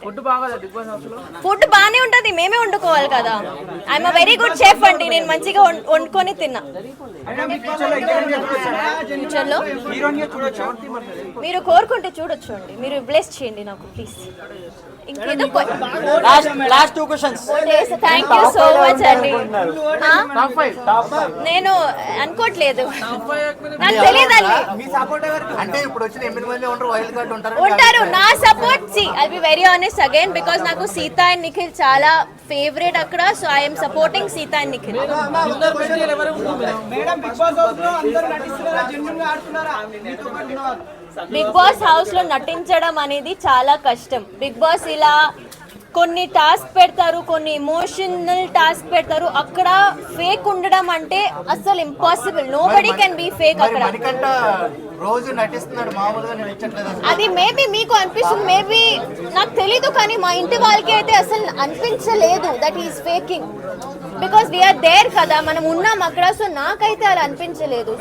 Food బాగానే ఉంటుంది, మేమే వండుకోవాలి కదా. I'm a very good chef అండి, నేను మంచిగా వండుకొని తిన్నా. ఫ్యూచర్లో మీరు కోరుకుంటే చూడొచ్చు అండి, మీరు బ్లెస్ చేయండి నాకు ప్లీజ్. ఇంకేదో last 2 questions. Thank you so much అండి. నేను అనుకోవట్లేదు, నాకు తెలియదండి. అంటే ఇప్పుడు వచ్చిన 8 మంది ఉంటారు. నా support see I be very honest again, because నాకు సీత అండ్ నిఖిల్ చాలా ఫేవరెట్ అక్కడ. So I'm supporting Sita and Nikhil. Bigg Boss house లో నటించడం అనేది చాలా కష్టం. బిగ్ బాస్ ఇలా కొన్ని టాస్క్ పెడతారు, కొన్ని ఎమోషనల్ టాస్క్ పెడతారు. అక్కడ ఫేక్ ఉండడం అంటే అసలు impossible. Nobody can be fake అక్కడ. అది మేబీ మీకు అనిపిస్తుంది, మేబీ నాకు తెలీదు, కానీ మా ఇంటి వాళ్ళకి అయితే అసలు అనిపించలేదు that is faking. Because we are there కదా, మనం ఉన్నాం అక్కడ. సో నాకైతే అలా అనిపించలేదు.